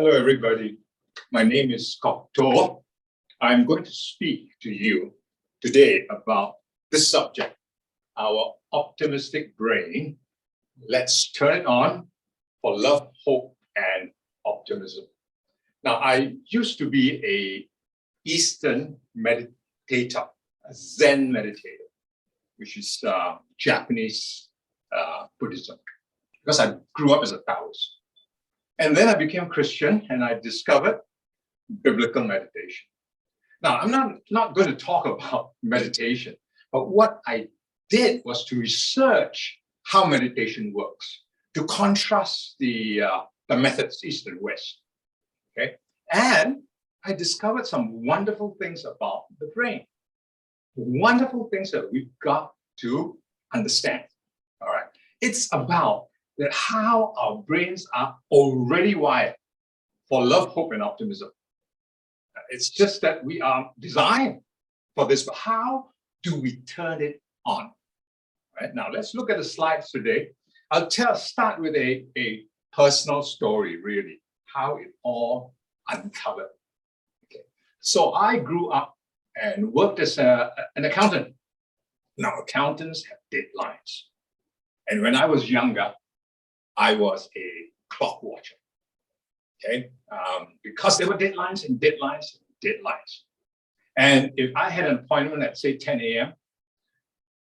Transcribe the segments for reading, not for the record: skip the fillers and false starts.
Hello, everybody. My name is Scott Toh. I'm going to speak to you today about this subject, our optimistic brain. Let's turn it on for love, hope, and optimism. Now, I used to be a Eastern meditator, a Zen meditator, which is Japanese Buddhism, because I grew up as a Taoist. And then I became Christian and I discovered biblical meditation. Now, I'm not going to talk about meditation, but what I did was to research how meditation works, to contrast the methods, East and West. Okay? And I discovered some wonderful things about the brain, wonderful things that we've got to understand. All right. It's about that how our brains are already wired for love, hope, and optimism. It's just that we are designed for this, but how do we turn it on? Right now, let's look at the slides today. I'll start with a personal story, really, how it all uncovered. Okay. So I grew up and worked as an accountant. Now, accountants have deadlines. And when I was younger, I was a clock watcher, okay? Because there were deadlines and deadlines and deadlines. And if I had an appointment at, say, 10 a.m.,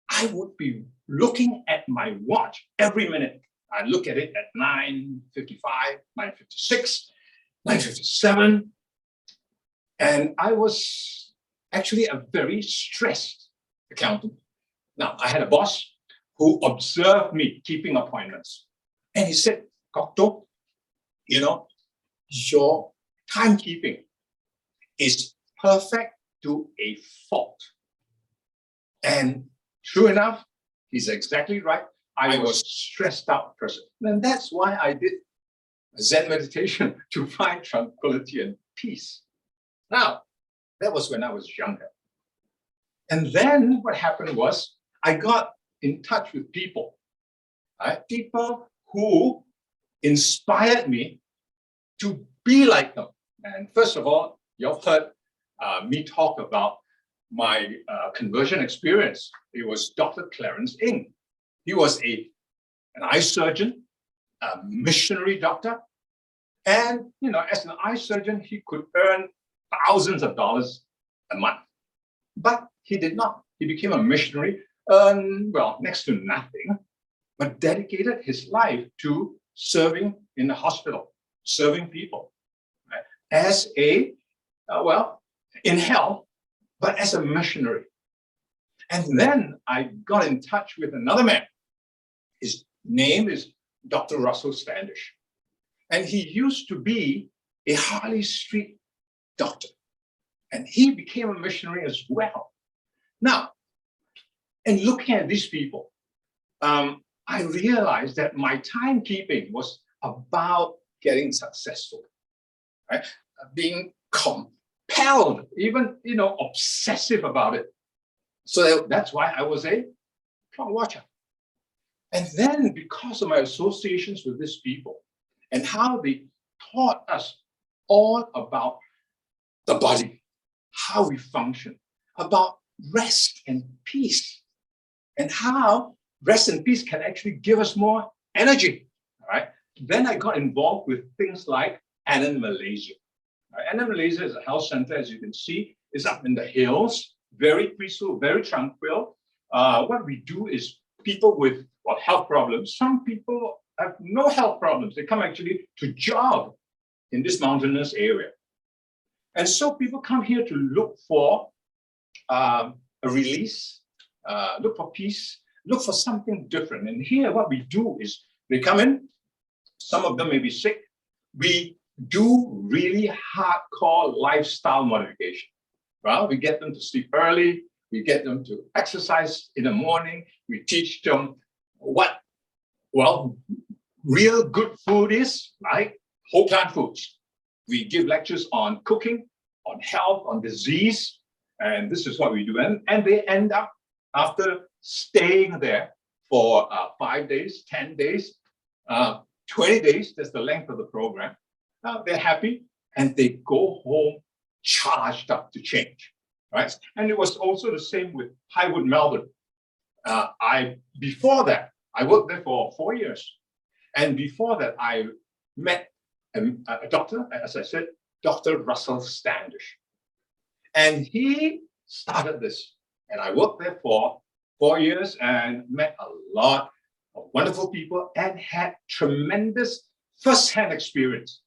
I would be looking at my watch every minute. I'd look at it at 9:55, 9:56, 9:57. And I was actually a very stressed accountant. Now, I had a boss who observed me keeping appointments. And he said, Doctor, your timekeeping is perfect to a fault. And true enough, he's exactly right. I was stressed out person. And that's why I did Zen meditation to find tranquility and peace. Now, that was when I was younger. And then what happened was I got in touch with people, right? People who inspired me to be like them. And first of all, you've heard me talk about my conversion experience. It was Dr. Clarence Ng. He was an eye surgeon, a missionary doctor. And, as an eye surgeon, he could earn thousands of dollars a month. But he did not. He became a missionary, next to nothing, but dedicated his life to serving in the hospital, serving people, right? As in health, but as a missionary. And then I got in touch with another man. His name is Dr. Russell Standish. And he used to be a Harley Street doctor. And he became a missionary as well. Now, in looking at these people, I realized that my timekeeping was about getting successful, right? Being compelled, even, obsessive about it. So that's why I was a clock watcher. And then because of my associations with these people and how they taught us all about the body, how we function, about rest and peace, and how rest and peace can actually give us more energy, all right? Then I got involved with things like Anand Malaysia. Anand Malaysia is a health center, as you can see, is up in the hills, very peaceful, very tranquil. What we do is people with health problems, some people have no health problems. They come actually to jog in this mountainous area. And so people come here to look for a release, look for peace, look for something different. And here what we do is they come in, some of them may be sick. We do really hardcore lifestyle modification. Well, we get them to sleep early. We get them to exercise in the morning. We teach them what, real good food is, like whole plant foods. We give lectures on cooking, on health, on disease. And this is what we do. And they end up, after staying there for 5 days, 10 days, 20 days, that's the length of the program, Now they're happy and they go home charged up to change, right? And it was also the same with Highwood, Melbourne. Before that, I worked there for 4 years. And before that, I met a doctor, as I said, Dr. Russell Standish. And he started this. And I worked there for 4 years and met a lot of wonderful people and had tremendous first-hand experience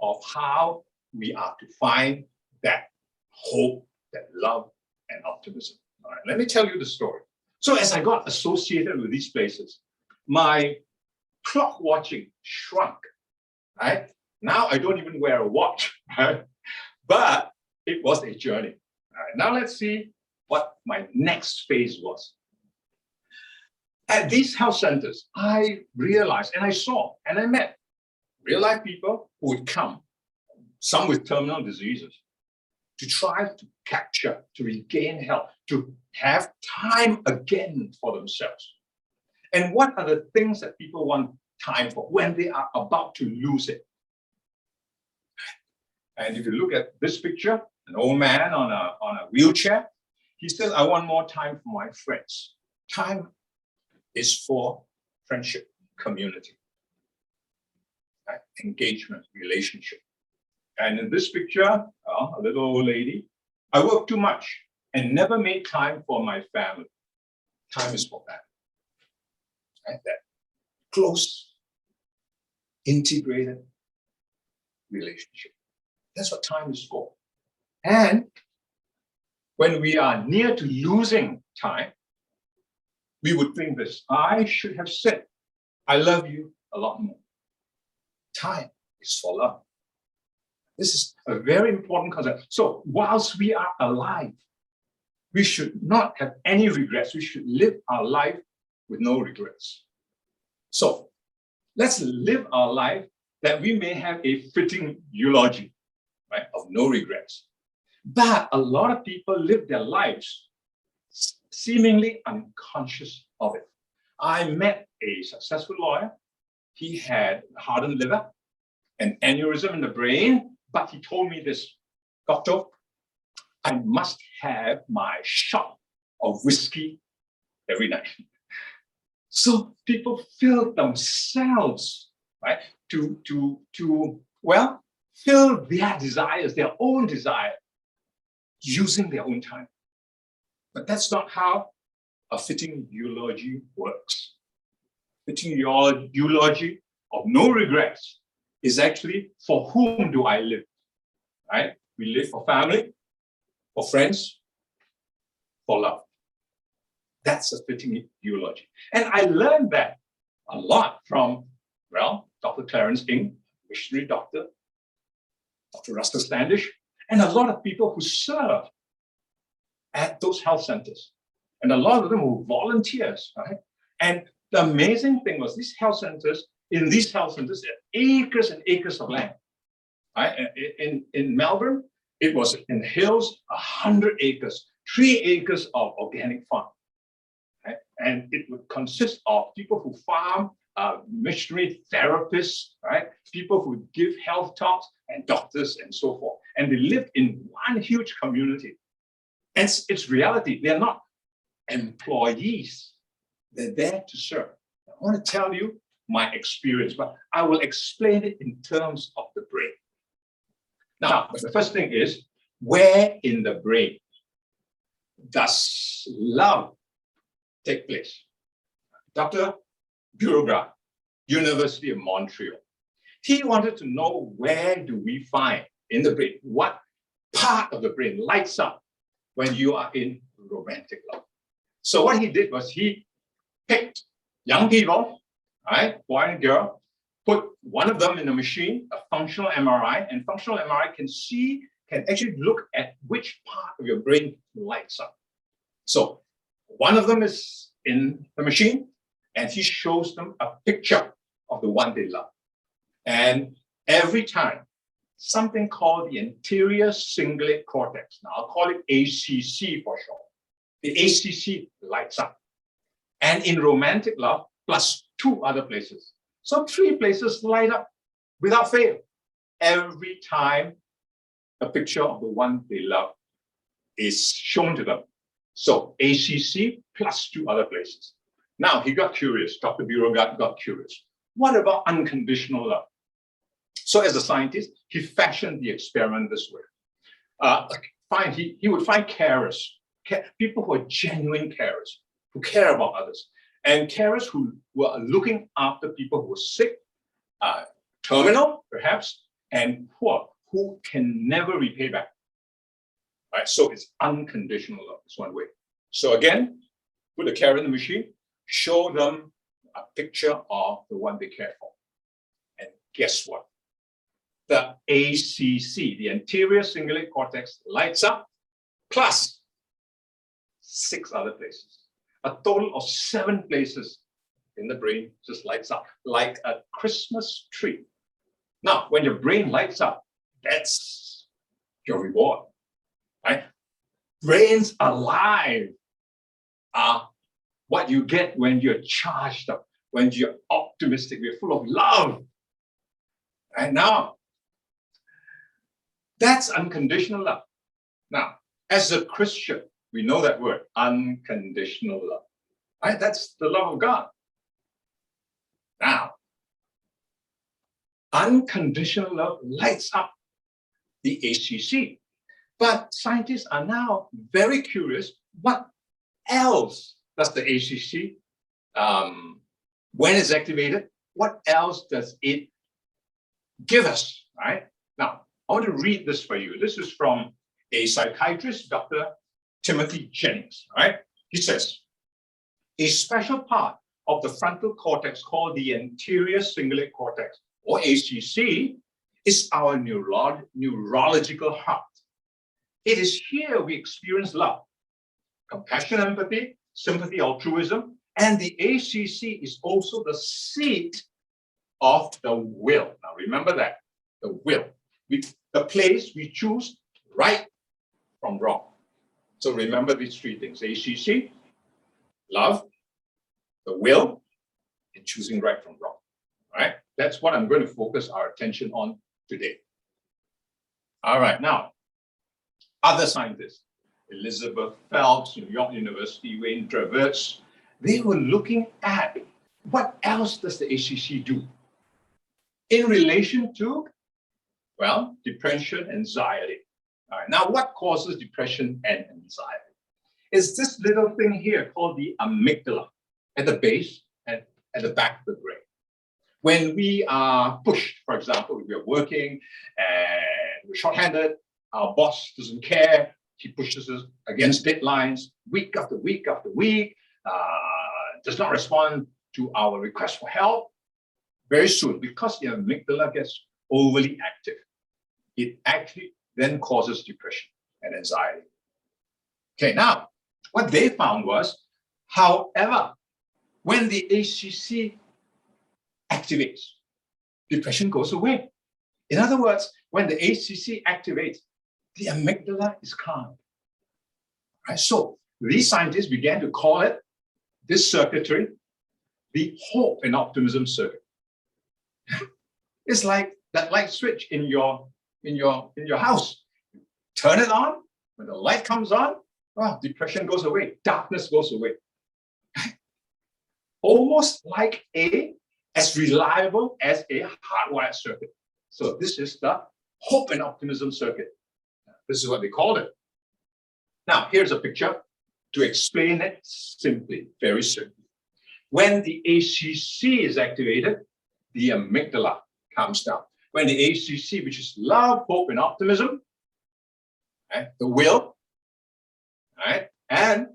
of how we are to find that hope, that love, and optimism. All right, let me tell you the story. So as I got associated with these places, my clock watching shrunk, right? Now I don't even wear a watch, right? But it was a journey. All right, now let's see what my next phase was. At these health centers, I realized and I saw and I met real life people who would come, some with terminal diseases, to try to capture, to regain health, to have time again for themselves. And what are the things that people want time for when they are about to lose it? And if you look at this picture, an old man on a wheelchair, he says, I want more time for my friends. Time is for friendship, community, right? Engagement, relationship. And in this picture, a little old lady, I work too much and never made time for my family. Time is for that. Right? That close, integrated relationship. That's what time is for. And when we are near to losing time, we would think this, I should have said, I love you a lot more. Time is for love. This is a very important concept. So whilst we are alive, we should not have any regrets. We should live our life with no regrets. So let's live our life that we may have a fitting eulogy, right, of no regrets. But a lot of people live their lives seemingly unconscious of it. I met a successful lawyer. He had a hardened liver, an aneurysm in the brain, but he told me this, doctor, I must have my shot of whiskey every night. So people fill themselves, right, to fill their desires, their own desire, using their own time. But that's not how a fitting eulogy works. Fitting eulogy of no regrets is actually, for whom do I live, right? We live for family, for friends, for love. That's a fitting eulogy. And I learned that a lot from, well, Dr. Clarence Ng, missionary doctor, Dr. Russell Standish, and a lot of people who serve at those health centers. And a lot of them were volunteers, right? And the amazing thing was in these health centers, there are acres and acres of land. Right? In Melbourne, it was in the hills, 100 acres, 3 acres of organic farm. Right? And it would consist of people who farm, missionary therapists, right? People who give health talks, and doctors and so forth. And they lived in one huge community. And it's reality. They're not employees. They're there to serve. I want to tell you my experience, but I will explain it in terms of the brain. Now, the first thing is, where in the brain does love take place? Dr. Burograd, University of Montreal. He wanted to know, where do we find in the brain, what part of the brain lights up when you are in romantic love? So what he did was he picked young people, right, boy and girl, put one of them in a machine, a functional MRI, and functional MRI can actually look at which part of your brain lights up. So one of them is in the machine, and he shows them a picture of the one they love. And every time, something called the anterior cingulate cortex, now I'll call it ACC for short, the ACC lights up. And in romantic love, plus 2 other places. So 3 places light up without fail. every time a picture of the one they love is shown to them. So ACC plus 2 other places. Now he got curious. Dr. Beauregard got curious. What about unconditional love? So as a scientist, he fashioned the experiment this way. He would find carers, people who are genuine carers, who care about others, and carers who were looking after people who were sick, terminal perhaps, and poor, who can never repay back. Right? So it's unconditional love. It's one way. So again, put the carer in the machine, show them a picture of the one they care for. And guess what? The ACC, the anterior cingulate cortex, lights up, plus 6 other places. A total of 7 places in the brain just lights up like a Christmas tree. Now, when your brain lights up, that's your reward, right? Brains alive are what you get when you're charged up, when you're optimistic, you're full of love. And now, that's unconditional love. Now, as a Christian, we know that word, unconditional love. Right? That's the love of God. Now, unconditional love lights up the ACC. But scientists are now very curious, what else does the ACC, when it's activated, what else does it give us, right? Now, I want to read this for you. This is from a psychiatrist, Dr. Timothy Jennings, right? He says, a special part of the frontal cortex called the anterior cingulate cortex, or ACC, is our neurological heart. It is here we experience love, compassion, empathy, sympathy, altruism, and the ACC is also the seat of the will. Now remember that, the will. The place we choose right from wrong. So remember these 3 things: ACC, love, the will, and choosing right from wrong. All right? That's what I'm going to focus our attention on today. All right, now, other scientists, Elizabeth Phelps, New York University, Wayne Traverse, they were looking at what else does the ACC do in relation to, well, depression, anxiety. All right, now what causes depression and anxiety? It's this little thing here called the amygdala at the base and at the back of the brain. When we are pushed, for example, we are working and we're short-handed, our boss doesn't care, he pushes us against deadlines week after week after week, does not respond to our request for help. Very soon, because the amygdala gets overly active, it actually then causes depression and anxiety. Okay, now, what they found was, however, when the ACC activates, depression goes away. In other words, when the ACC activates, the amygdala is calm. Right? So these scientists began to call it, this circuitry, the hope and optimism circuit. It's like that light switch in your house. Turn it on, when the light comes on, well, depression goes away, darkness goes away. Almost like as reliable as a hardwired circuit. So this is the hope and optimism circuit. This is what they called it. Now, here's a picture to explain it simply, very simply. When the ACC is activated, the amygdala comes down. When the ACC, which is love, hope, and optimism, right, the will, right, and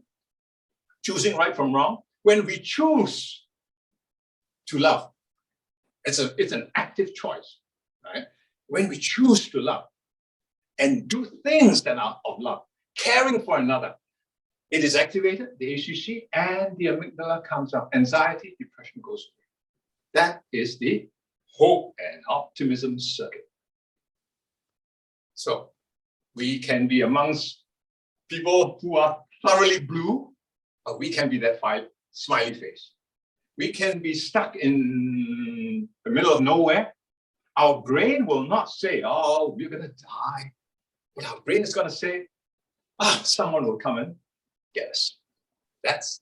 choosing right from wrong, when we choose to love, it's an active choice, right? When we choose to love and do things that are of love, caring for another, it is activated, the ACC, and the amygdala comes up. Anxiety, depression goes away. That is the hope and optimism circuit. So we can be amongst people who are thoroughly blue, or we can be that smiley face. We can be stuck in the middle of nowhere. Our brain will not say, oh, we're going to die. But our brain is going to say, someone will come and get us. That's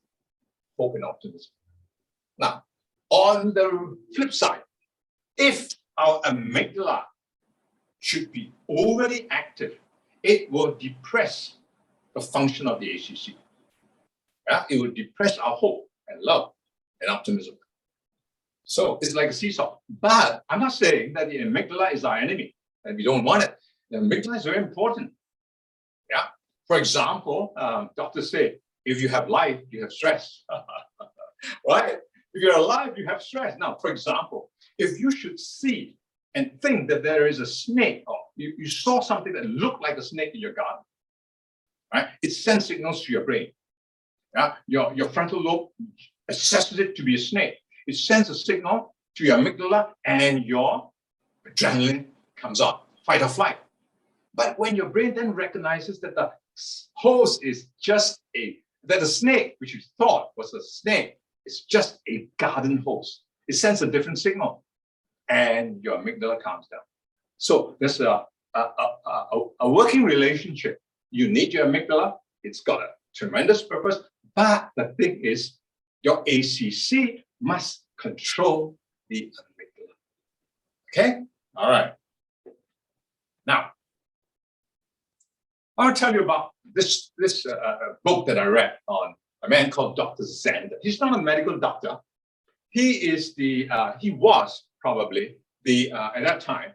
hope and optimism. Now, on the flip side, if our amygdala should be overly active, it will depress the function of the ACC. Yeah? It will depress our hope and love and optimism. So it's like a seesaw. But I'm not saying that the amygdala is our enemy, and we don't want it. The amygdala is very important. Yeah. For example, doctors say, if you have life, you have stress. Right? If you're alive, you have stress. Now, for example, if you should see and think that there is a snake, or you saw something that looked like a snake in your garden, right? It sends signals to your brain. Yeah? Your frontal lobe assesses it to be a snake. It sends a signal to your amygdala, and your adrenaline comes on, fight or flight. But when your brain then recognizes that the hose is just that the snake, which you thought was a snake, is just a garden hose, it sends a different signal, and your amygdala calms down. So there's a working relationship. You need your amygdala. It's got a tremendous purpose. But the thing is, your ACC must control the amygdala. Okay? All right. Now, I want to tell you about this book that I read on a man called Dr. Zander. He's not a medical doctor. He was probably at that time,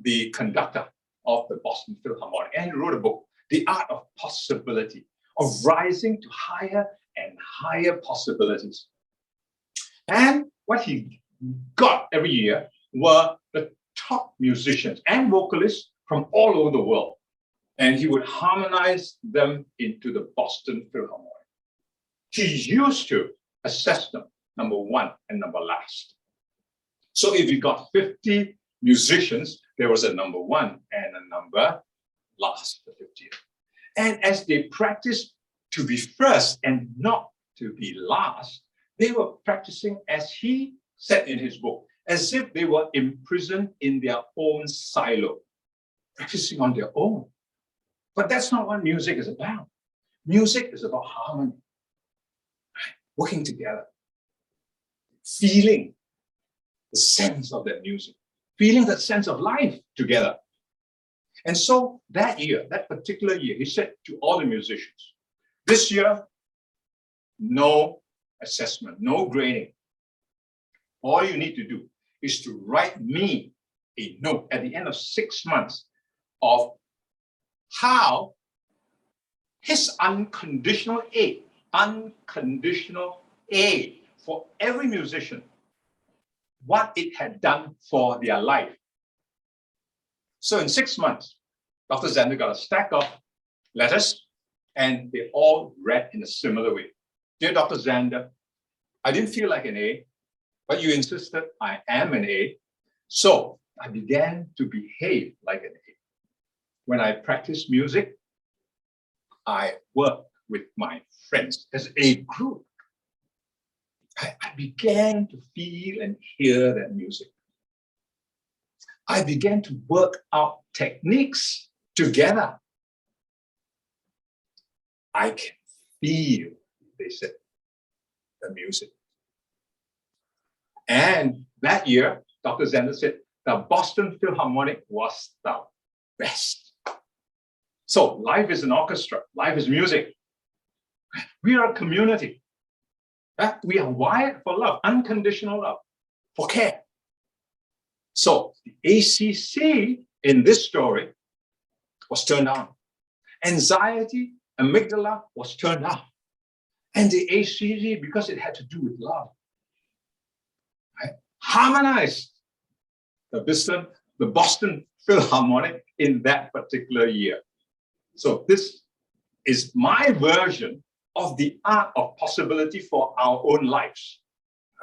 the conductor of the Boston Philharmonic. And he wrote a book, The Art of Possibility, of rising to higher and higher possibilities. And what he got every year were the top musicians and vocalists from all over the world. And he would harmonize them into the Boston Philharmonic. He used to assess them, number one and number last. So if you got 50 musicians, there was a number one and a number last, the 50th. And as they practiced to be first and not to be last, they were practicing, as he said in his book, as if they were imprisoned in their own silo, practicing on their own. But that's not what music is about. Music is about harmony, working together, feeling the sense of that music, feeling that sense of life together. And so that year, that particular year, he said to all the musicians, this year, no assessment, no grading. All you need to do is to write me a note at the end of 6 months of how his unconditional aid for every musician, what it had done for their life. So in 6 months, Dr. Zander got a stack of letters, and they all read in a similar way. Dear Dr. Zander, I didn't feel like an A, but you insisted I am an A. So I began to behave like an A. When I practice music, I work with my friends as a group. I began to feel and hear that music. I began to work out techniques together. I can feel, they said, the music. And that year, Dr. Zander said, the Boston Philharmonic was the best. So life is an orchestra, life is music. We are a community. We are wired for love, unconditional love, for care. So the ACC in this story was turned on. Anxiety, amygdala was turned off. And the ACC, because it had to do with love, right, harmonized the Boston Philharmonic in that particular year. So this is my version of the art of possibility for our own lives,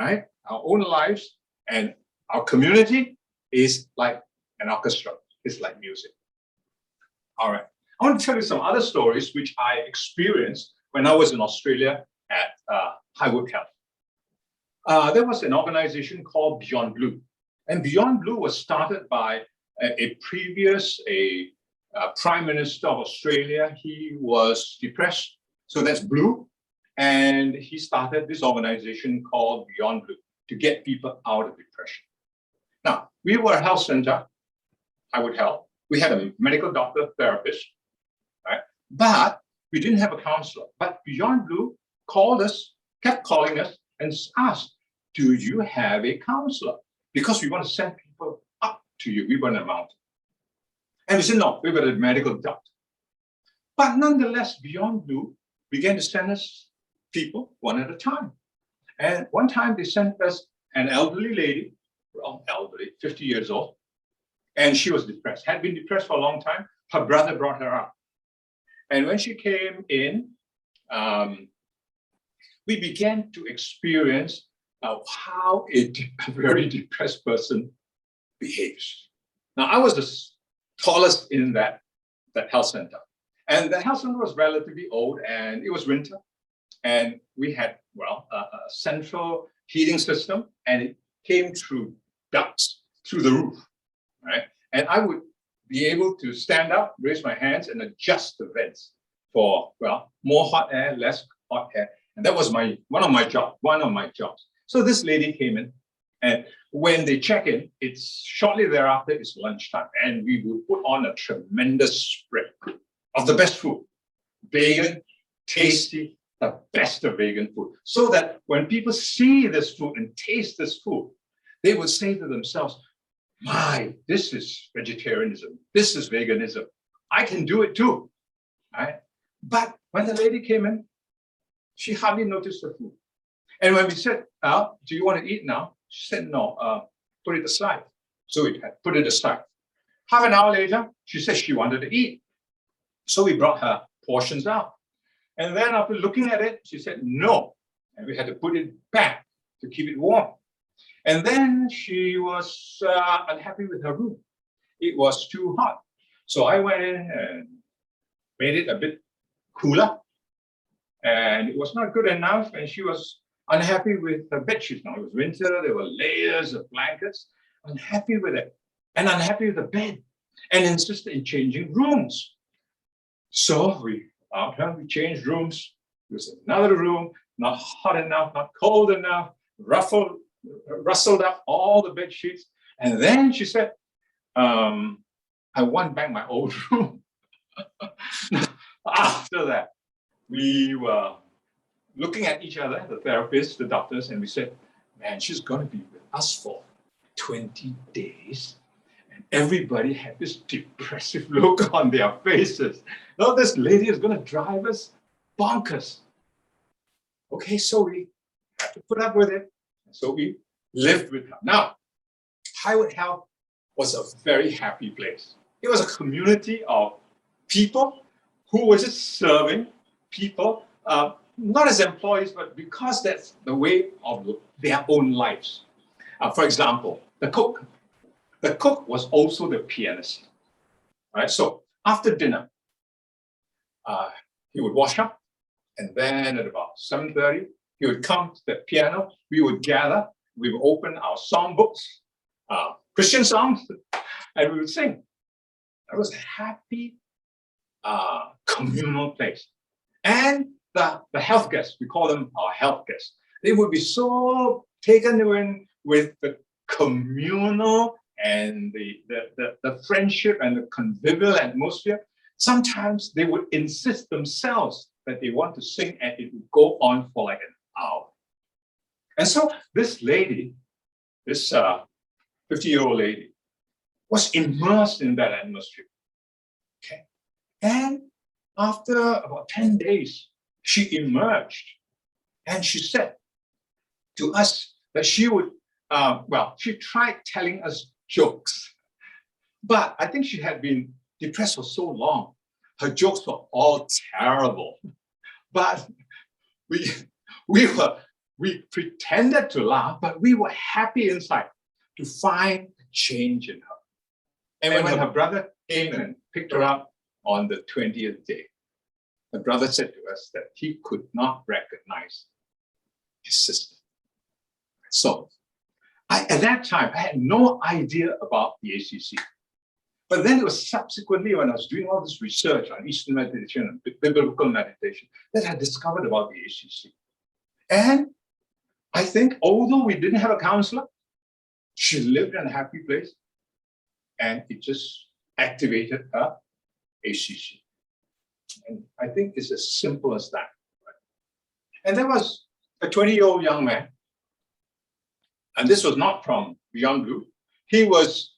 right? Our own lives, and our community is like an orchestra. It's like music. All right. I want to tell you some other stories which I experienced when I was in Australia at Highwood Health. There was an organization called Beyond Blue. And Beyond Blue was started by a previous Prime Minister of Australia. He was depressed, so that's Blue. And he started this organization called Beyond Blue to get people out of depression. Now, we were a health center. I would help. We had a medical doctor, therapist, right? But we didn't have a counselor. But Beyond Blue called us, kept calling us, and asked, do you have a counselor? Because we want to send people up to you. We were in a mountain. And we said, no, we've got a medical doctor. But nonetheless, Beyond Blue began to send us people one at a time. And one time they sent us an elderly lady, well, elderly, 50 years old, and she was depressed, had been depressed for a long time. Her brother brought her up. And when she came in, we began to experience how a very depressed person behaves. Now, I was the tallest in that health center. And the health center was relatively old, and it was winter. And we had, well, a central heating system, and it came through ducts through the roof, right? And I would be able to stand up, raise my hands, and adjust the vents for, well, more hot air, less hot air. And that was one of my jobs. So this lady came in, and when they check in, it's shortly thereafter, it's lunchtime, and we will put on a tremendous spread of the best food, vegan, tasty, the best of vegan food, so that when people see this food and taste this food, they would say to themselves, my, this is vegetarianism, this is veganism, I can do it too, right? But when the lady came in, she hardly noticed the food. And when we said, do you want to eat now? She said, no, put it aside. So we had put it aside. Half an hour later, she said she wanted to eat. So we brought her portions out. And then after looking at it, she said, no. And we had to put it back to keep it warm. And then she was unhappy with her room. It was too hot. So I went in and made it a bit cooler. And it was not good enough. And she was unhappy with her bed sheets. Now it was winter, there were layers of blankets, unhappy with it, and unhappy with the bed, and insisted in changing rooms. So we changed rooms. It was another room, not hot enough, not cold enough, rustled up all the bed sheets. And then she said, I want back my old room. After that, we were looking at each other, the therapists, the doctors, and we said, man, she's going to be with us for 20 days. And everybody had this depressive look on their faces. Now, this lady is going to drive us bonkers. Okay, so we had to put up with it. So we lived with her. Now, Highwood Health was a very happy place. It was a community of people who were just serving people, not as employees, but because that's the way of their own lives. For example, the cook. The cook was also the pianist. Right? So after dinner, he would wash up, and then at about 7:30, he would come to the piano. We would gather. We would open our songbooks, Christian songs, and we would sing. It was a happy communal place. And the health guests, we call them our health guests, they would be so taken in with the communal and the friendship and the convivial atmosphere. Sometimes they would insist themselves that they want to sing, and it would go on for like an hour. And so this lady, this 50-year-old lady, was immersed in that atmosphere. Okay. And after about 10 days, she emerged, and she said to us that she would, she tried telling us jokes, but I think she had been depressed for so long. Her jokes were all terrible, but we pretended to laugh, but we were happy inside to find a change in her. And when her brother came and picked her up on the 20th day, the brother said to us that he could not recognize his sister. So At that time, I had no idea about the ACC. But then it was subsequently when I was doing all this research on Eastern meditation and biblical meditation that I discovered about the ACC. And I think although we didn't have a counselor, she lived in a happy place and it just activated her ACC. And I think it's as simple as that. And there was a 20-year-old young man, and this was not from Beyond Blue. He was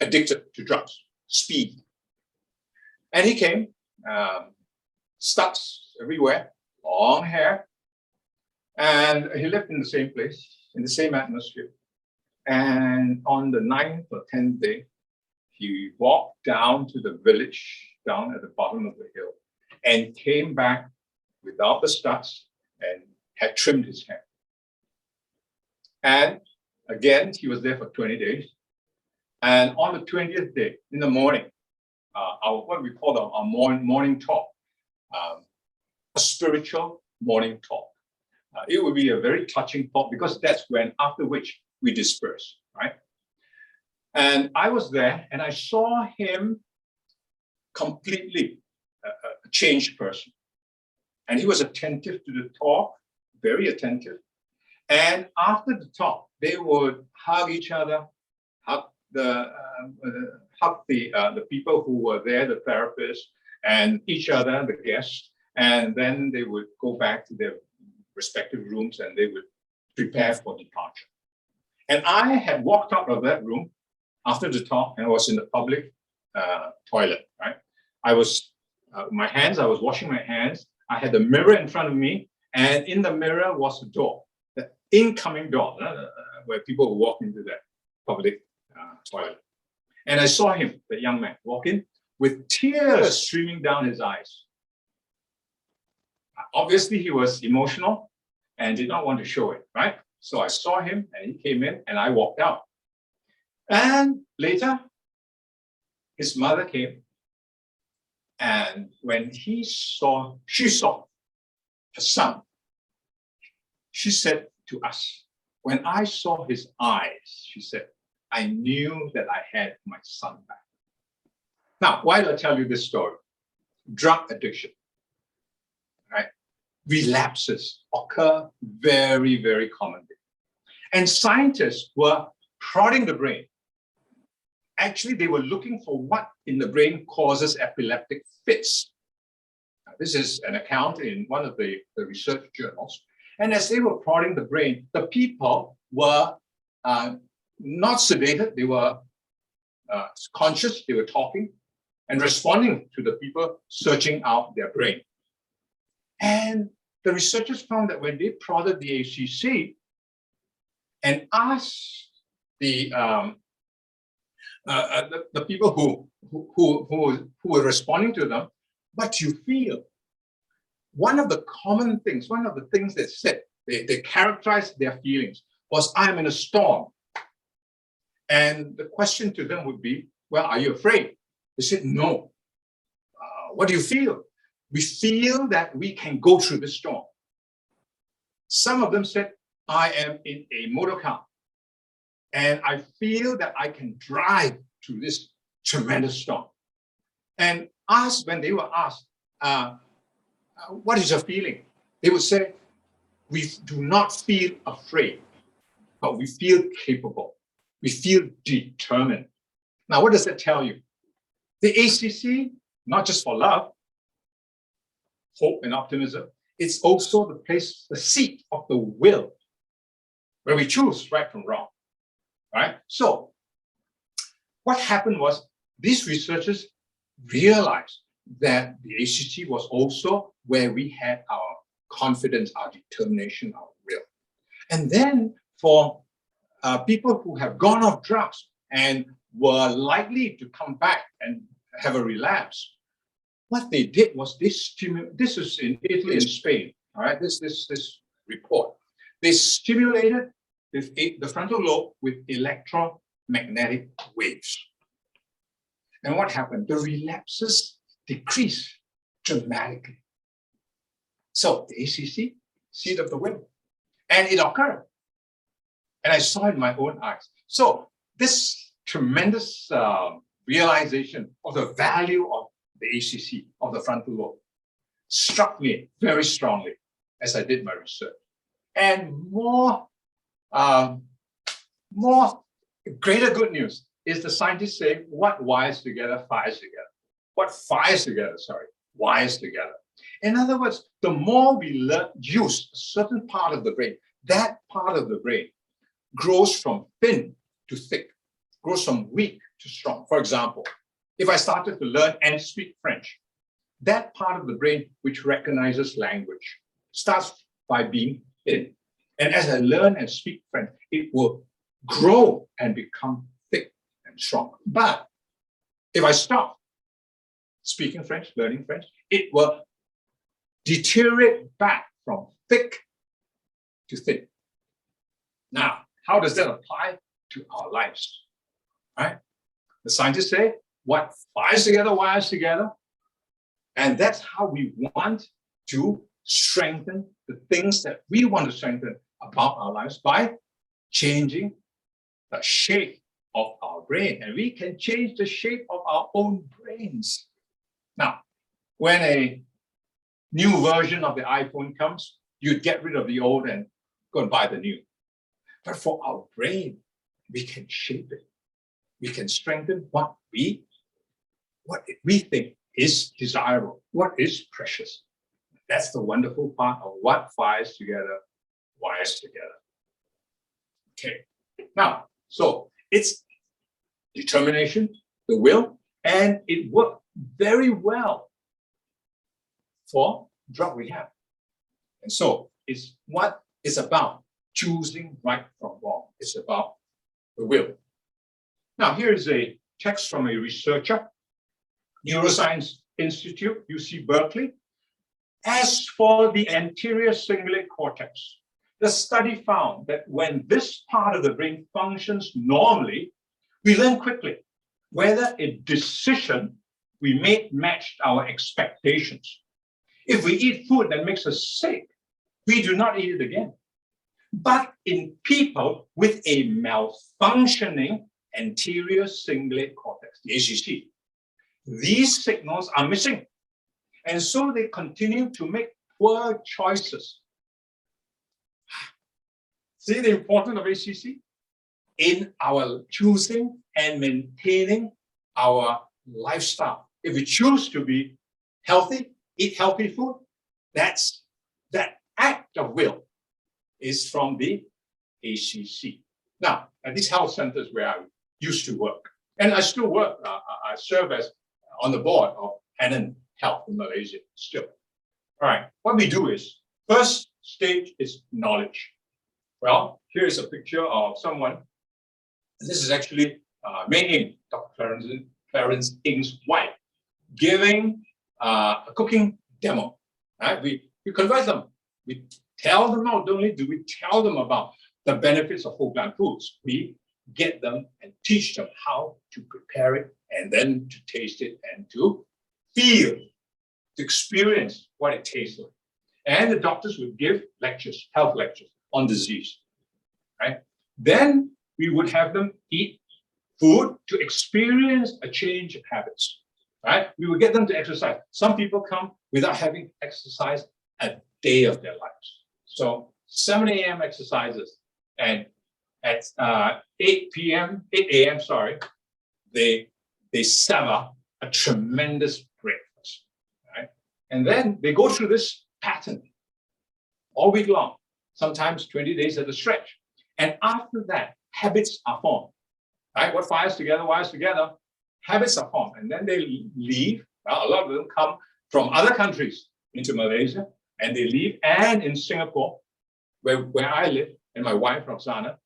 addicted to drugs, speed. And he came, studs everywhere, long hair, and he lived in the same place, in the same atmosphere. And on the 9th or 10th day, he walked down to the village, down at the bottom of the hill, and came back without the studs and had trimmed his hair. And again, he was there for 20 days. And on the 20th day, in the morning, what we call our morning talk, a spiritual morning talk. It would be a very touching talk because that's when, after which we disperse, right? And I was there and I saw him completely a changed person. And he was attentive to the talk, very attentive. And after the talk, they would hug each other, hug the people who were there, the therapists, and each other, the guests. And then they would go back to their respective rooms and they would prepare for departure. And I had walked out of that room after the talk and I was in the public toilet, right? I was washing my hands. I had the mirror in front of me, and in the mirror was a door, the incoming door, where people would walk into that public toilet. And I saw him, the young man, walk in with tears streaming down his eyes. Obviously, he was emotional and did not want to show it, right? So I saw him and he came in and I walked out. And later, his mother came. And when she saw her son, she said to us, when I saw his eyes, she said, I knew that I had my son back. Now, why do I tell you this story? Drug addiction, right? Relapses occur very, very commonly. And scientists were prodding the brain. Actually, they were looking for what in the brain causes epileptic fits. Now, this is an account in one of the research journals. And as they were prodding the brain, the people were not sedated. They were conscious. They were talking and responding to the people searching out their brain. And the researchers found that when they prodded the ACC and asked the people who were responding to them, what do you feel? One of the common things, one of the things they said, they characterized their feelings was, I'm in a storm. And the question to them would be, well, are you afraid? They said, no. What do you feel? We feel that we can go through the storm. Some of them said, I am in a motor car and I feel that I can drive through this tremendous storm. And when they were asked, what is your feeling? They would say, we do not feel afraid, but we feel capable. We feel determined. Now, what does that tell you? The ACC, not just for love, hope and optimism, it's also the place, the seat of the will, where we choose right from wrong, right? So what happened was these researchers realized that the ACT was also where we had our confidence, our determination, our will. And then for people who have gone off drugs and were likely to come back and have a relapse, what they did was this is in Italy and Spain, all right, this report. They stimulated the frontal lobe with electromagnetic waves. And what happened? The relapses decreased dramatically. So the ACC, seat of the will, and it occurred. And I saw it in my own eyes. So this tremendous realization of the value of the ACC, of the frontal lobe, struck me very strongly as I did my research. And greater good news is the scientists say what wires together fires together. What fires together, wires together. In other words, the more we use a certain part of the brain, that part of the brain grows from thin to thick, grows from weak to strong. For example, if I started to learn and speak French, that part of the brain which recognizes language starts by being thin. And as I learn and speak French, it will grow and become thick and strong. But if I stop speaking French, learning French, it will deteriorate back from thick to thin. Now, how does that apply to our lives? Right? The scientists say what fires together wires together. And that's how we want to strengthen the things that we want to strengthen about our lives by changing the shape of our brain. And we can change the shape of our own brains. Now, when a new version of the iPhone comes, you get rid of the old and go and buy the new. But for our brain, we can shape it. We can strengthen what we think is desirable, what is precious. That's the wonderful part of what fires together, wires together. Okay, now, so it's determination, the will, and it worked very well for drug rehab. And so it's what it's about choosing right from wrong. It's about the will. Now, here is a text from a researcher, Neuroscience Institute, UC Berkeley. As for the anterior cingulate cortex, the study found that when this part of the brain functions normally, we learn quickly whether a decision we made matched our expectations. If we eat food that makes us sick, we do not eat it again. But in people with a malfunctioning anterior cingulate cortex, the ACC, these signals are missing. And so they continue to make poor choices. See the importance of ACC in our choosing and maintaining our lifestyle. If we choose to be healthy, eat healthy food, that act of will is from the ACC. Now, at these health centers where I used to work, and I still work, I serve as on the board of Henan Health in Malaysia still. All right, what we do is, first stage is knowledge. Well, here is a picture of someone. This is actually Mei Ing, Dr. Clarence Ng's wife, giving a cooking demo. Right? We convert them. We tell them, not only do we tell them about the benefits of whole plant foods, we get them and teach them how to prepare it and then to taste it and to feel, to experience what it tastes like. And the doctors would give lectures, health lectures on disease, right? Then we would have them eat food to experience a change of habits, right? We would get them to exercise. Some people come without having exercised a day of their lives. So 7 a.m. exercises, and at 8 a.m., they sever a tremendous breakfast, right? And then they go through this pattern all week long, sometimes 20 days at a stretch. And after that, habits are formed, right? What fires together, wires together, habits are formed. And then they leave. Well, a lot of them come from other countries into Malaysia, and they leave. And in Singapore, where I live, and my wife, Roxana,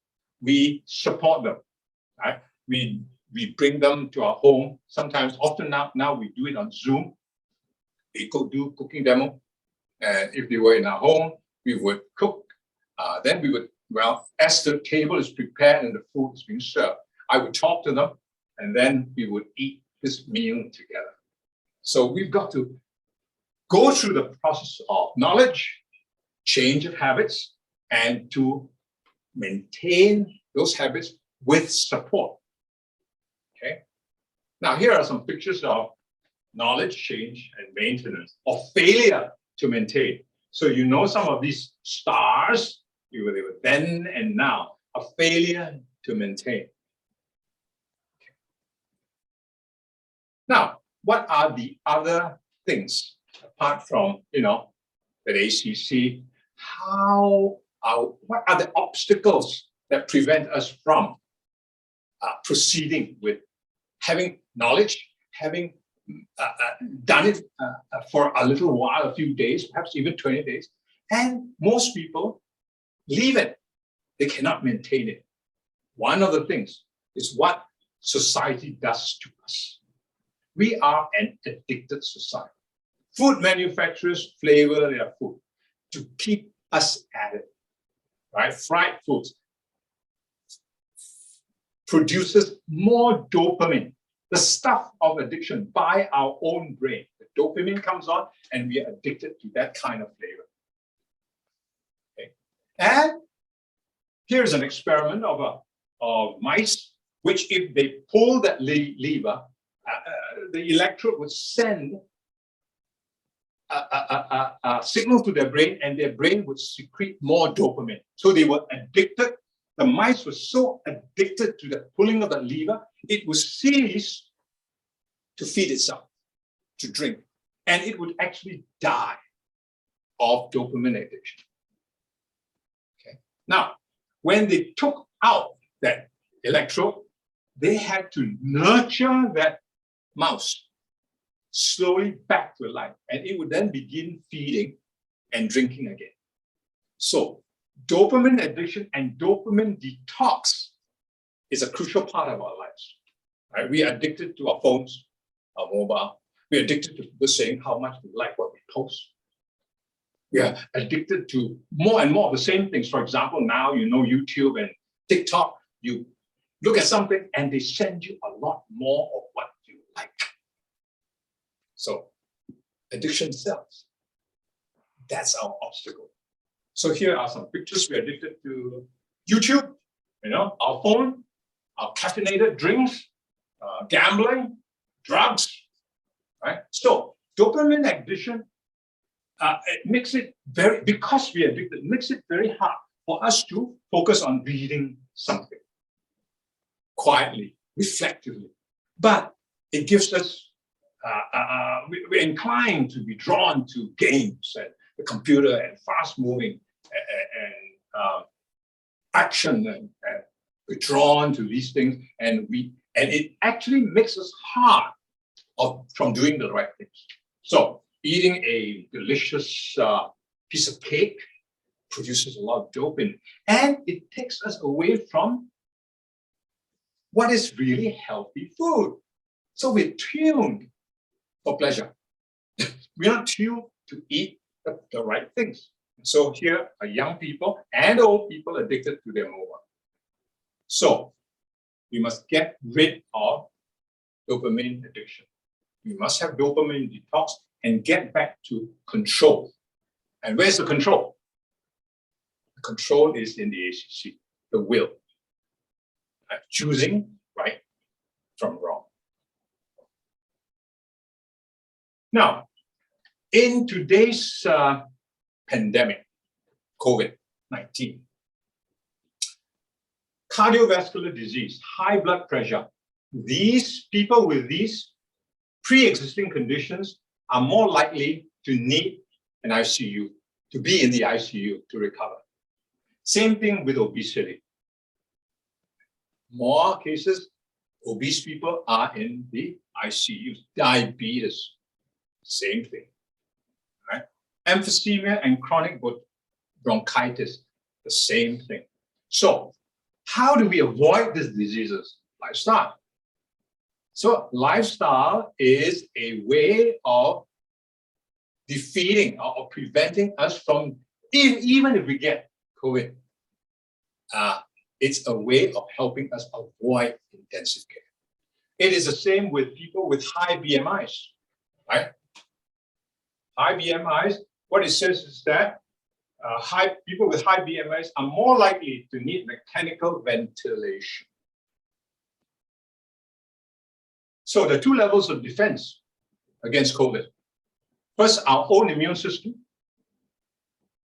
we support them, right? We bring them to our home. Sometimes, often now we do it on Zoom. They do cooking demo. And if they were in our home, we would cook. Then we would, as the table is prepared and the food is being served, I would talk to them, and then we would eat this meal together. So we've got to go through the process of knowledge, change of habits, and to maintain those habits with support. Okay. Now, here are some pictures of knowledge change and maintenance, or failure to maintain. So you know some of these stars, they were then and now, a failure to maintain. Okay. Now, what are the other things apart from, that ACC? What are the obstacles that prevent us from proceeding with having knowledge, having done it for a little while, a few days, perhaps even 20 days, and most people leave it. They cannot maintain it. One of the things is what society does to us. We are an addicted society. Food manufacturers flavor their food to keep us at it, right? Fried foods produces more dopamine, the stuff of addiction, by our own brain. The dopamine comes on and we are addicted to that kind of flavor. Okay. And here's an experiment of mice, which if they pull that lever, the electrode would send a signal to their brain, and their brain would secrete more dopamine. So they were addicted. The mice were so addicted to the pulling of the lever, it would cease to feed itself, to drink, and it would actually die of dopamine addiction. Okay. Now, when they took out that electrode, they had to nurture that mouse slowly back to life, and it would then begin feeding and drinking again. So dopamine addiction and dopamine detox is a crucial part of our lives. Right? We are addicted to our phones, our mobile. We're addicted to people saying how much we like what we post. We are addicted to more and more of the same things. For example, now YouTube and TikTok, you look at something and they send you a lot more of what you like. So addiction sells. That's our obstacle. So here are some pictures. We're addicted to YouTube, our phone, our caffeinated drinks, gambling, drugs, right? So dopamine addiction, it makes it because we are addicted, it makes it very hard for us to focus on reading something quietly, reflectively. But it gives us, we're inclined to be drawn to games and the computer and fast moving and action, and we're drawn to these things, and it actually makes us hard from doing the right things. So eating a delicious piece of cake produces a lot of dopamine, and it takes us away from what is really healthy food. So we're tuned for pleasure. We're not tuned to eat the right things. So here are young people and old people addicted to their mobile. So we must get rid of dopamine addiction. We must have dopamine detox and get back to control. And where's the control? The control is in the ACC, the will. Choosing right from wrong. Now, in today's pandemic, COVID-19, cardiovascular disease, high blood pressure, these people with these pre-existing conditions are more likely to need an ICU, to be in the ICU to recover. Same thing with obesity. More cases, obese people are in the ICU. Diabetes, same thing. Right? Emphysema and chronic bronchitis, the same thing. So how do we avoid these diseases? Lifestyle. So lifestyle is a way of defeating or preventing us from, even if we get COVID, it's a way of helping us avoid intensive care. It is the same with people with high BMIs, right? High BMIs, what it says is that people with high BMIs are more likely to need mechanical ventilation. So the two levels of defense against COVID. First, our own immune system.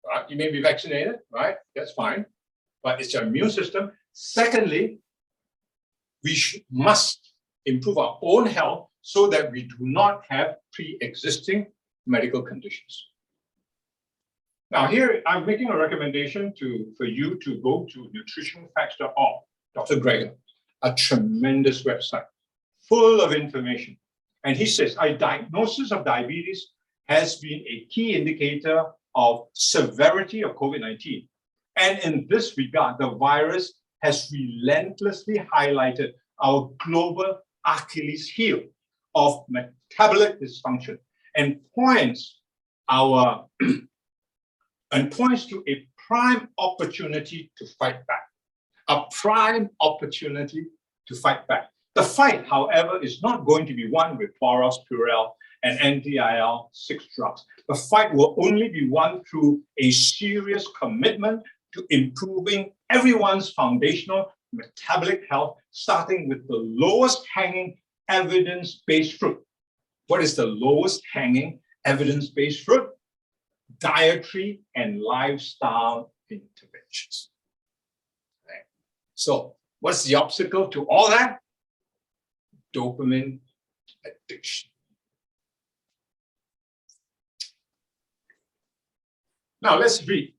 Right? You may be vaccinated, right? That's fine. But it's your immune system. Secondly, we must improve our own health so that we do not have pre-existing medical conditions. Now here, I'm making a recommendation for you to go to nutritionfacts.org, Dr. Greger, a tremendous website full of information. And he says, a diagnosis of diabetes has been a key indicator of severity of COVID-19. And in this regard, the virus has relentlessly highlighted our global Achilles heel of metabolic dysfunction and points to a prime opportunity to fight back. A prime opportunity to fight back. The fight, however, is not going to be won with Boros, Purell, and anti-IL-6 drugs. The fight will only be won through a serious commitment to improving everyone's foundational metabolic health, starting with the lowest hanging evidence-based fruit. What is the lowest hanging evidence-based fruit? Dietary and lifestyle interventions. Right. So what's the obstacle to all that? Dopamine addiction. Now let's read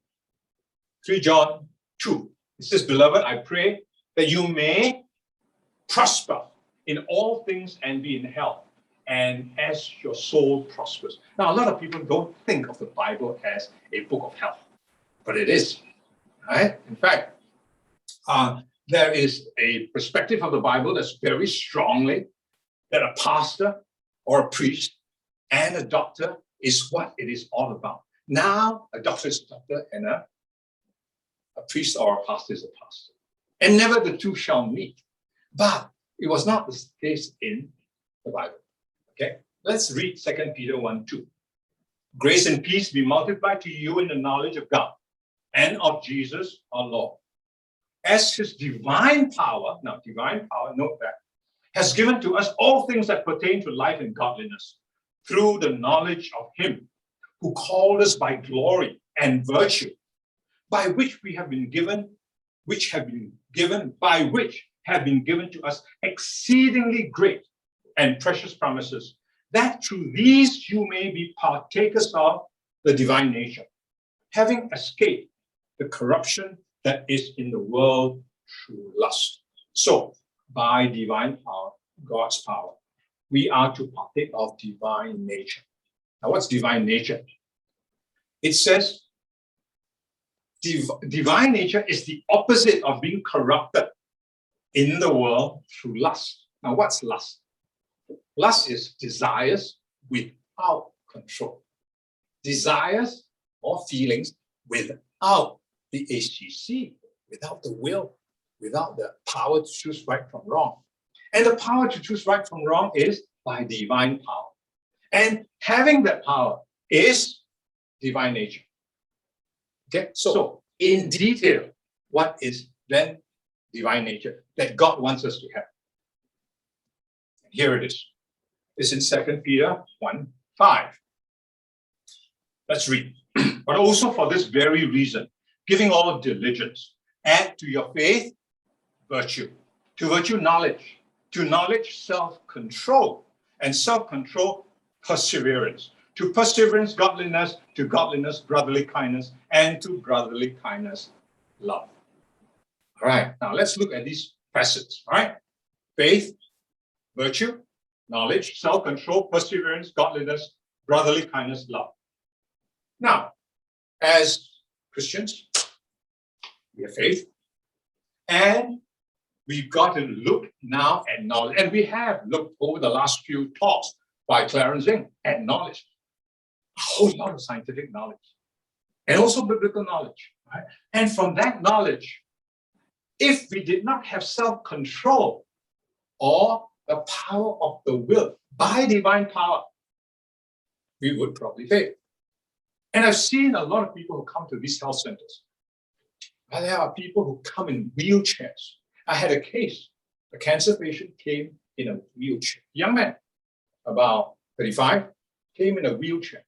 3 John 2. It says, beloved, I pray that you may prosper in all things and be in health, and as your soul prospers. Now, a lot of people don't think of the Bible as a book of health, but it is, right? In fact, there is a perspective of the Bible that's very strongly that a pastor or a priest and a doctor is what it is all about. Now, a doctor is a doctor and a priest or a pastor is a pastor. And never the two shall meet. But it was not the case in the Bible. Okay, let's read 2 Peter 1:2. Grace and peace be multiplied to you in the knowledge of God and of Jesus our Lord. As his divine power, now divine power, note that, has given to us all things that pertain to life and godliness through the knowledge of him who called us by glory and virtue, by which we have been given, by which have been given to us exceedingly great and precious promises, that through these you may be partakers of the divine nature, having escaped the corruption that is in the world through lust. So, by divine power, God's power, we are to partake of divine nature. Now, what's divine nature? It says divine nature is the opposite of being corrupted in the world through lust. Now, what's lust? Lust is desires without control. Desires or feelings without the HTC, without the will, without the power to choose right from wrong. And the power to choose right from wrong is by divine power. And having that power is divine nature. Okay, so in detail, what is then divine nature that God wants us to have? And here it is. It's in 2 Peter 1:5. Let's read. But also for this very reason, giving all diligence, add to your faith virtue, to virtue knowledge, to knowledge self-control, and self-control perseverance, to perseverance godliness, to godliness brotherly kindness, and to brotherly kindness love. All right, now let's look at these facets, all right? Faith, virtue, knowledge, self-control, perseverance, godliness, brotherly kindness, love. Now, as Christians, we have faith, and we've got to look now at knowledge. And we have looked over the last few talks by Clarence Ng at knowledge. A whole lot of scientific knowledge, and also biblical knowledge. Right? And from that knowledge, if we did not have self-control or the power of the will by divine power, we would probably fail. And I've seen a lot of people who come to these health centers. And there are people who come in wheelchairs. I had a case. A cancer patient came in a wheelchair. Young man, about 35, came in a wheelchair.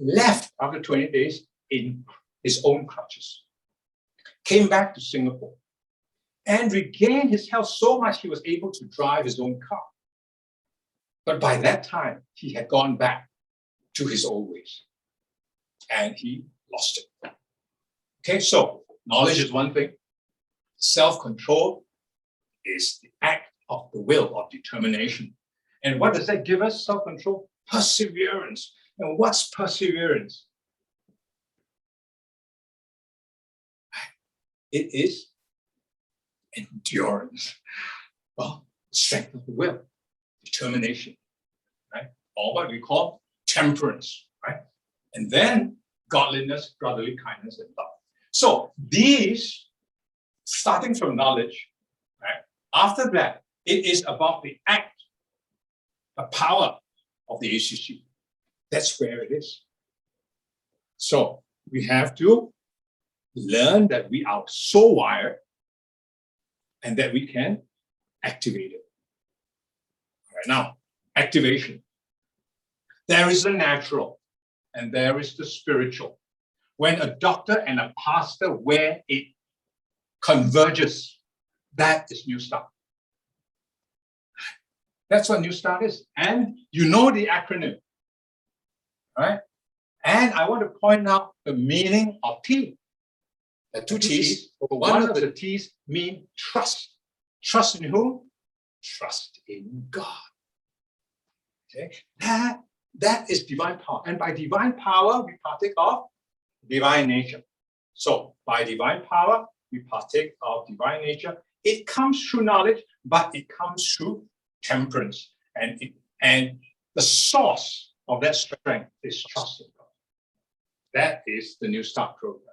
Left after 20 days in his own crutches. Came back to Singapore and regained his health so much he was able to drive his own car. But by that time, he had gone back to his old ways and he lost it. Okay, so knowledge is one thing. Self-control is the act of the will, of determination. And what does that give us? Self-control? Perseverance. And what's perseverance? It is endurance. Well, strength of the will, determination, right? Or what we call temperance, right? And then godliness, brotherly kindness, and love. So these, starting from knowledge, right? After that, it is about the act, the power of the ACC. That's where it is. So we have to learn that we are so wired and that we can activate it. All right, now, activation. There is the natural and there is the spiritual. When a doctor and a pastor, where it converges, that is New Start. That's what New Start is. And you know the acronym, right? And I want to point out the meaning of T. The two T's. One of the T's mean trust. Trust in who? Trust in God. Okay, that is divine power. And by divine power, we partake of divine nature. So by divine power, we partake of divine nature. It comes through knowledge, but it comes through temperance. And the source of that strength is trust in God. That is the New Start program.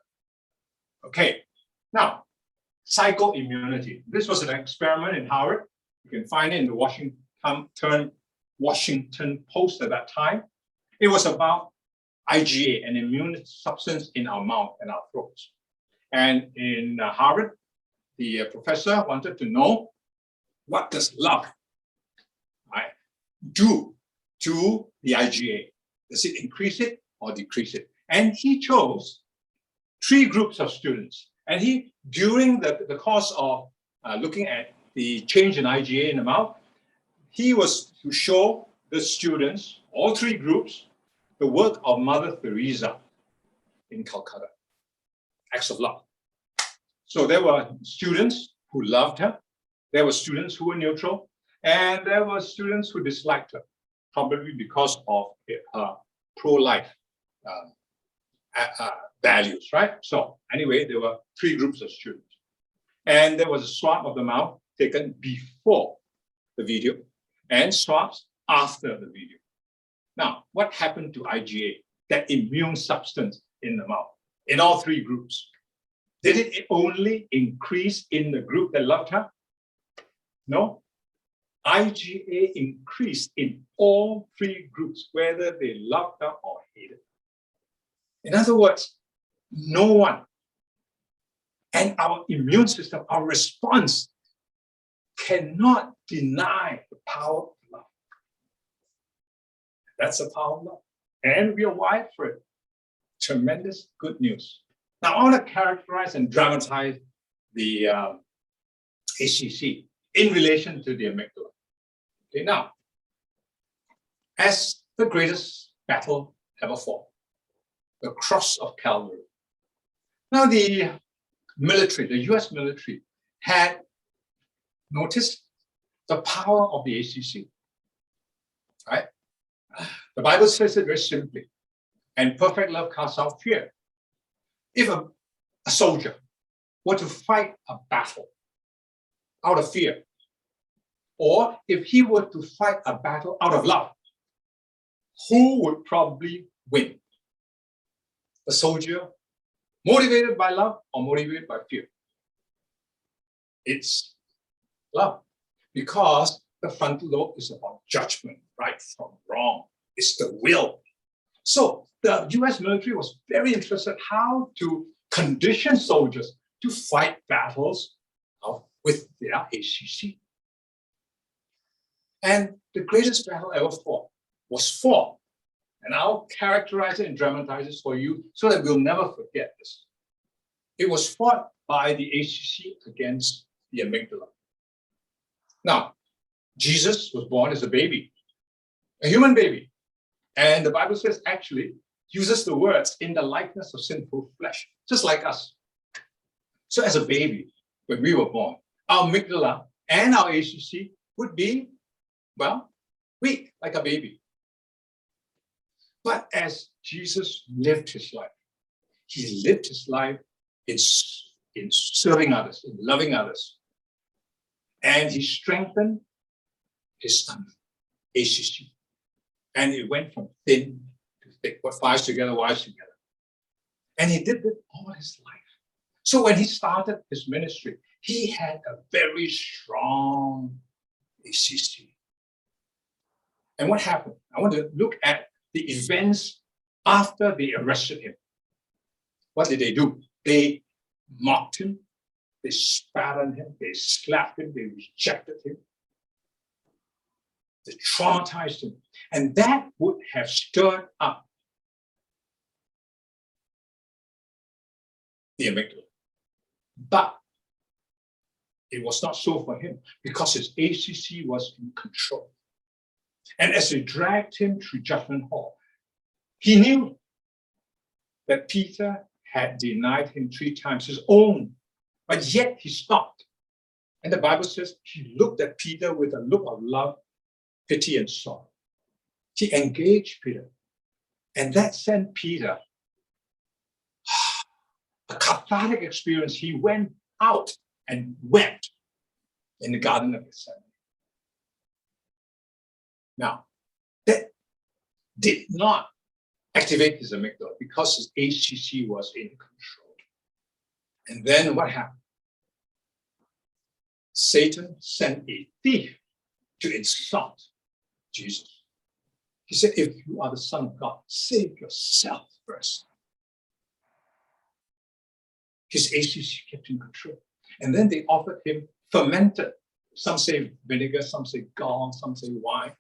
Okay, now, psychoimmunity. This was an experiment in Harvard. You can find it in the Washington Post at that time. It was about IgA, an immune substance in our mouth and our throats. And in Harvard, the professor wanted to know, what does love, right, do to the IgA? Does it increase it or decrease it? And he chose 3 groups of students. And he, during the course of looking at the change in IgA in the mouth, he was to show the students, all 3 groups, the work of Mother Teresa in Calcutta. Acts of love. So there were students who loved her, there were students who were neutral, and there were students who disliked her, probably because of her pro-life values, right? So anyway, there were 3 groups of students. And there was a swab of the mouth taken before the video and swabs after the video. Now, what happened to IgA, that immune substance in the mouth, in all 3 groups? Did it only increase in the group that loved her? No. IgA increased in all 3 groups, whether they loved her or hated. In other words, no one. And our immune system, our response, cannot deny the power of love. That's the power of love. And we are wired for it. Tremendous good news. Now, I want to characterize and dramatize the ACC in relation to the amygdala. Okay, now, as the greatest battle ever fought, the cross of Calvary. Now, the military, the US military, had noticed the power of the ACC, right? The Bible says it very simply, and perfect love casts out fear. If a soldier were to fight a battle out of fear, or if he were to fight a battle out of love, who would probably win? The soldier motivated by love or motivated by fear? It's love, because the frontal lobe is about judgment, right from wrong. It's the will. So the US military was very interested how to condition soldiers to fight battles with their ACC. And the greatest battle ever fought was fought. And I'll characterize it and dramatize it for you so that we'll never forget this. It was fought by the ACC against the amygdala. Now, Jesus was born as a baby, a human baby. And the Bible says, actually, uses the words in the likeness of sinful flesh, just like us. So as a baby, when we were born, our amygdala and our ACC would be, well, weak, like a baby. But as Jesus lived his life, he lived his life in serving others, in loving others. And he strengthened his ACC. And it went from thin to thick. What fires together, wires together. And he did it all his life. So when he started his ministry, he had a very strong ACC. And what happened? I want to look at the events after they arrested him. What did they do? They mocked him, they spat on him, they slapped him, they rejected him, they traumatized him. And that would have stirred up the amygdala. But it was not so for him because his ACC was in control. And as they dragged him through Judgment Hall, he knew that Peter had denied him 3 times, his own, but yet he stopped. And the Bible says he looked at Peter with a look of love, pity, and sorrow. He engaged Peter, and that sent Peter a cathartic experience. He went out and wept in the Garden of Gethsemane. Now, that did not activate his amygdala because his ACC was in control. And then what happened? Satan sent a thief to insult Jesus. He said, if you are the Son of God, save yourself first. His ACC kept in control. And then they offered him fermented. Some say vinegar, some say gall, some say wine.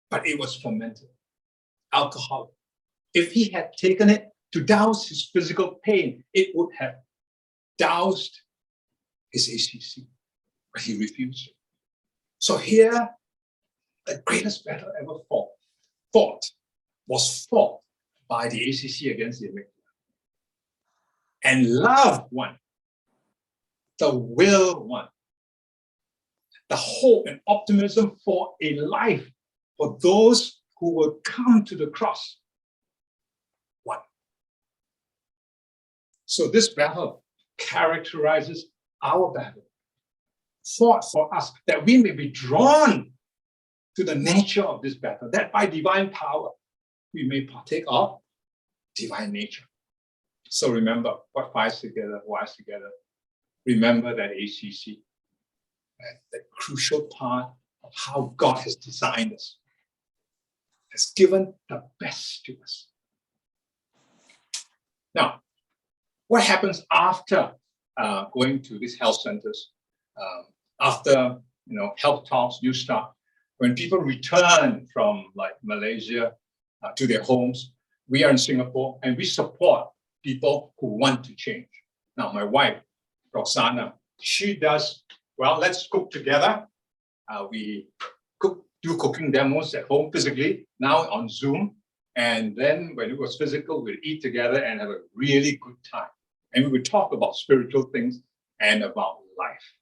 But it was fermented, alcohol. If he had taken it to douse his physical pain, it would have doused his ACC. But he refused it. So here, the greatest battle ever fought was fought by the ACC against the amygdala. And love won. The will won. The hope and optimism for a life for those who will come to the cross won. So this battle characterizes our battle, fought for us, that we may be drawn to the nature of this battle, that by divine power we may partake of divine nature. So remember, what fires together, wires together. Remember that ACC, that crucial part of how God has designed us, has given the best to us. Now, what happens after going to these health centers, after health talks, new stuff, when people return from like Malaysia to their homes? We are in Singapore and we support people who want to change. Now, my wife, Roxana, she does, well, let's cook together. We do cooking demos at home physically, now on Zoom. And then when it was physical, we'd eat together and have a really good time. And we would talk about spiritual things and about life,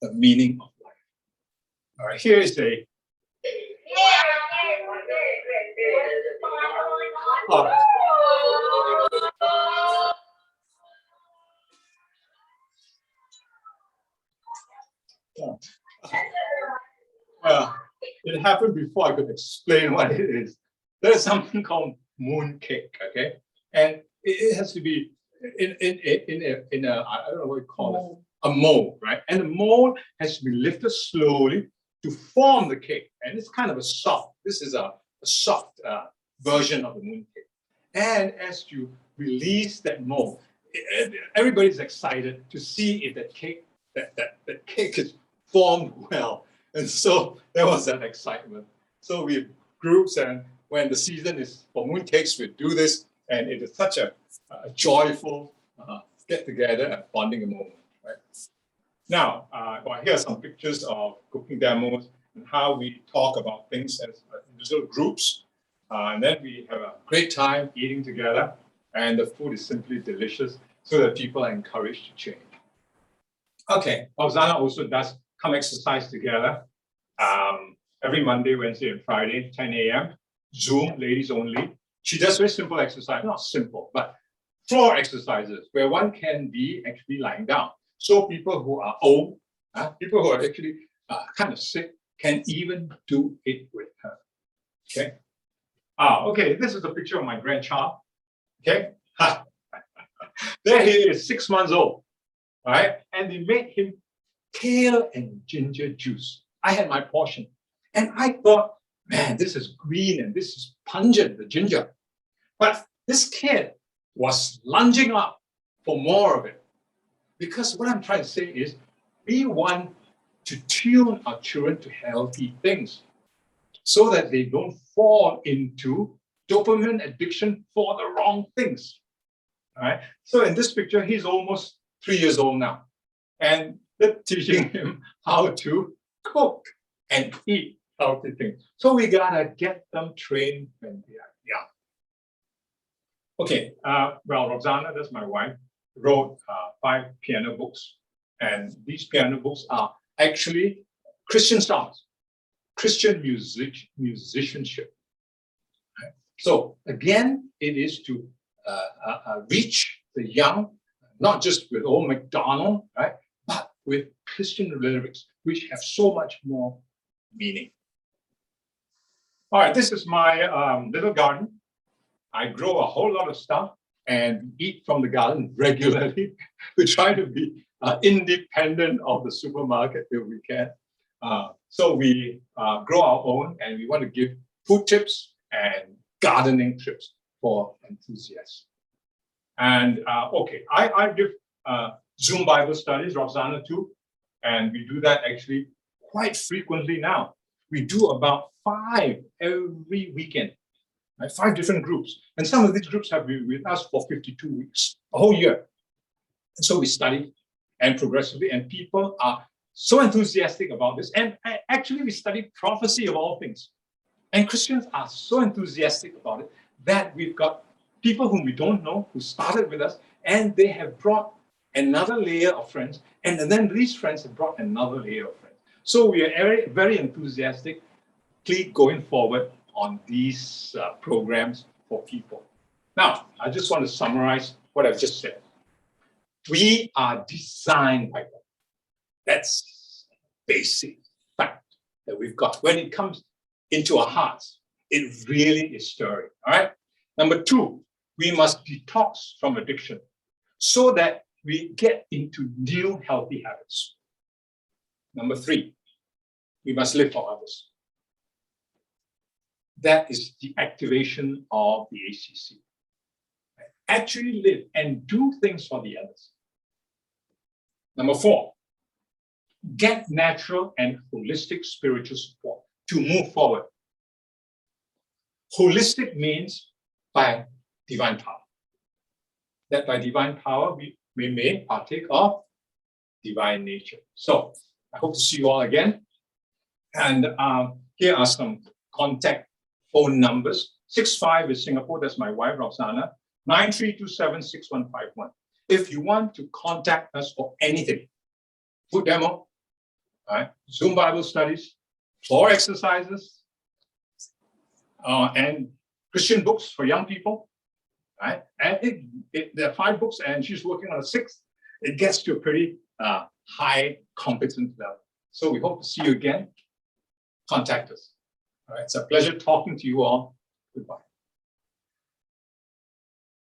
the meaning of life. All right, here is a... it happened before I could explain what it is. There's something called moon cake, okay? And it has to be in a I don't know what you call it, a mold, right? And the mold has to be lifted slowly to form the cake. And it's kind of a soft, this is a soft version of the moon cake. And as you release that mold, everybody's excited to see if that cake is formed well. And so there was that excitement. So we have groups, and when the season is for mooncakes, we do this, and it is such a joyful get together and bonding moment. Right? Now, well, here are some pictures of cooking demos and how we talk about things as little groups. And then we have a great time eating together, and the food is simply delicious, so that people are encouraged to change. Okay, Roxana also does come exercise together every Monday, Wednesday, and Friday, 10 a.m. Zoom, ladies only. She does very simple exercise, not simple, but floor exercises where one can be actually lying down. So people who are old, people who are actually kind of sick, can even do it with her. Okay. Okay, this is a picture of my grandchild. Okay. There he is, 6 months old. All right. And they made him kale and ginger juice. I had my portion. And I thought, man, this is green and this is pungent, the ginger. But this kid was lunging up for more of it. Because what I'm trying to say is, we want to tune our children to healthy things so that they don't fall into dopamine addiction for the wrong things. All right. So in this picture, he's almost 3 years old now. And they're teaching him how to cook and eat healthy things. So we gotta get them trained when they are young. Okay, well, Roxana, that's my wife, wrote 5 piano books. And these piano books are actually Christian songs, Christian musicianship. Right? So again, it is to reach the young, not just with old MacDonald, right? But with Christian lyrics, which have so much more meaning. All right, this is my little garden. I grow a whole lot of stuff and eat from the garden regularly. We try to be independent of the supermarket if we can. So we grow our own, and we want to give food tips and gardening tips for enthusiasts. And okay, I give Zoom Bible studies, Roxana too, and we do that actually quite frequently now. We do about 5 every weekend, right? 5 different groups. And some of these groups have been with us for 52 weeks, a whole year. And so we study and progressively, and people are so enthusiastic about this. And actually, we study prophecy of all things. And Christians are so enthusiastic about it that we've got people whom we don't know who started with us, and they have brought another layer of friends. And then these friends have brought another layer of friends. So we are very, very enthusiastically going forward on these programs for people. Now, I just want to summarize what I've just said. We are designed by God. That's basic fact that we've got. When it comes into our hearts, it really is stirring. All right. Number 2, we must detox from addiction so that we get into new healthy habits. Number 3, we must live for others. That is the activation of the ACC. Actually live and do things for the others. Number 4, get natural and holistic spiritual support to move forward. Holistic means by divine power. That by divine power, we may partake of divine nature. So I hope to see you all again. And here are some contact phone numbers. 65 is Singapore, that's my wife, Roxana. 93276151. If you want to contact us for anything, food demo, right? Zoom Bible studies, floor exercises, and Christian books for young people, right? And there are 5 books, and she's working on a 6th. It gets to a pretty high competence level. So we hope to see you again. Contact us. All right, it's a pleasure talking to you all. Goodbye.